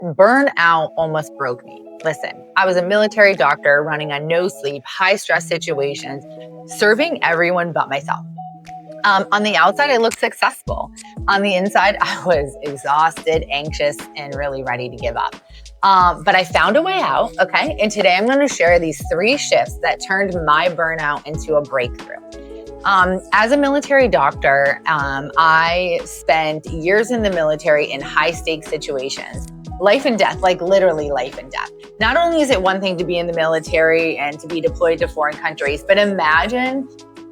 Burnout almost broke me. Listen, I was a military doctor running on no sleep, high stress situations, serving everyone but myself. On the outside, I looked successful. On the inside, I was exhausted, anxious, and really ready to give up. But I found a way out, okay? And today I'm going to share these 3 shifts that turned my burnout into a breakthrough. As a military doctor, I spent years in the military in high stakes situations. Life and death, like literally life and death. Not only is it one thing to be in the military and to be deployed to foreign countries, but imagine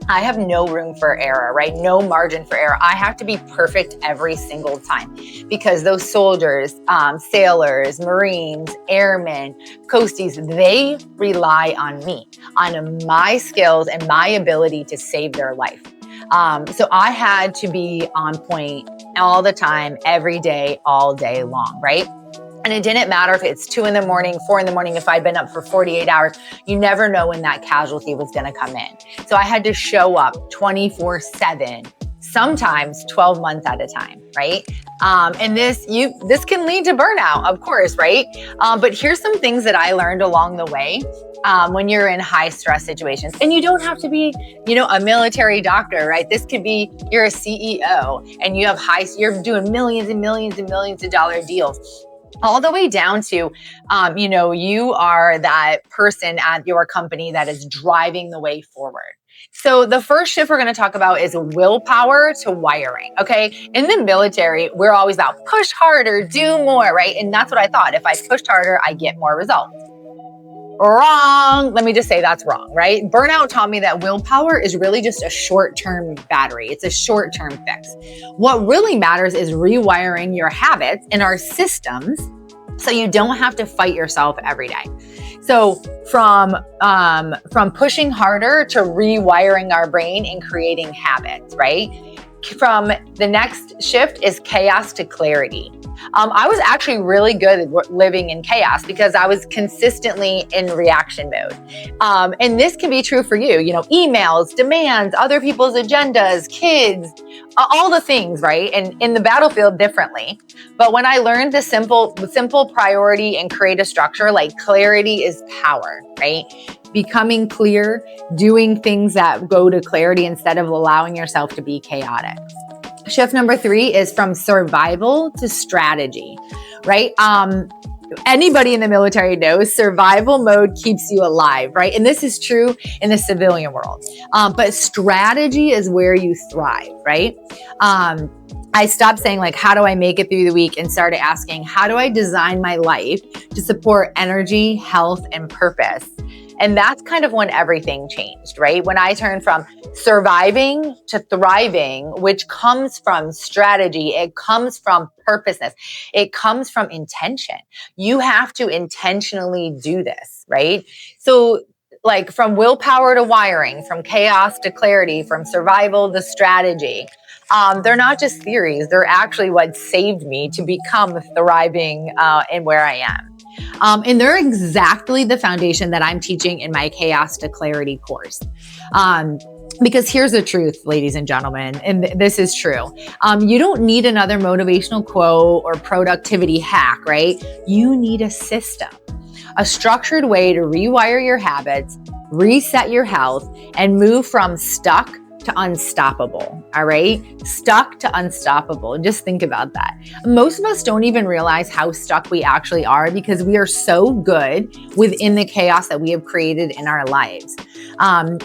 I have no room for error, right? No margin for error. I have to be perfect every single time because those soldiers, sailors, Marines, airmen, coasties, they rely on me, on my skills and my ability to save their life. So I had to be on point all the time, every day, all day long, right? And it didn't matter if it's 2 a.m, 4 a.m, if I'd been up for 48 hours, you never know when that casualty was going to come in. So I had to show up 24/7, sometimes 12 months at a time, right? And this can lead to burnout, of course, right? But here's some things that I learned along the way. When you're in high stress situations, and you don't have to be, a military doctor, right? This could be, you're a CEO and you're doing millions and millions and millions of dollar deals. All the way down to, you are that person at your company that is driving the way forward. So the first shift we're going to talk about is willpower to wiring. Okay. In the military, we're always about push harder, do more, right? And that's what I thought. If I pushed harder, I get more results. Wrong. Let me just say that's wrong, right? Burnout taught me that willpower is really just a short-term battery. It's a short-term fix. What really matters is rewiring your habits and our systems so you don't have to fight yourself every day. So from pushing harder to rewiring our brain and creating habits, right? From the next shift is chaos to clarity. I was actually really good at living in chaos because I was consistently in reaction mode. And this can be true for you, emails, demands, other people's agendas, kids, all the things, right? And in the battlefield differently. But when I learned the simple priority and create a structure, like clarity is power, right? Becoming clear, doing things that go to clarity instead of allowing yourself to be chaotic. Shift number 3 is from survival to strategy, right? Anybody in the military knows survival mode keeps you alive, right? And this is true in the civilian world. But strategy is where you thrive, right? I stopped saying how do I make it through the week and started asking, how do I design my life to support energy, health, and purpose? And that's kind of when everything changed, right? When I turned from surviving to thriving, which comes from strategy, it comes from purposeness, it comes from intention. You have to intentionally do this, right? So from willpower to wiring, from chaos to clarity, from survival to strategy, they're not just theories, they're actually what saved me to become thriving in where I am. And they're exactly the foundation that I'm teaching in my Chaos to Clarity course. Because here's the truth, ladies and gentlemen, and this is true. You don't need another motivational quote or productivity hack, right? You need a system, a structured way to rewire your habits, reset your health, and move from stuck to unstoppable, all right? Stuck to unstoppable. Just think about that. Most of us don't even realize how stuck we actually are because we are so good within the chaos that we have created in our lives.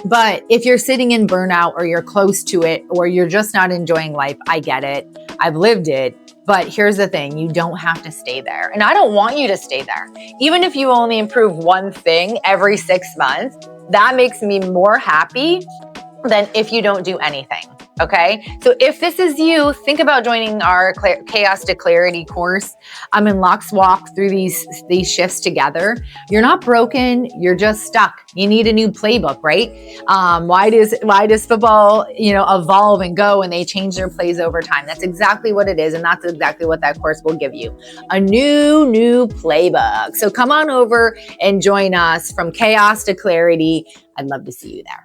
But if you're sitting in burnout or you're close to it or you're just not enjoying life, I get it. I've lived it. But here's the thing, you don't have to stay there. And I don't want you to stay there. Even if you only improve one thing every 6 months, that makes me more happy than if you don't do anything, okay? So if this is you, think about joining our Chaos to Clarity course. And let's walk through these shifts together. You're not broken, you're just stuck. You need a new playbook, right? Why does football, evolve and go and they change their plays over time? That's exactly what it is, and that's exactly what that course will give you. A new playbook. So come on over and join us from Chaos to Clarity. I'd love to see you there.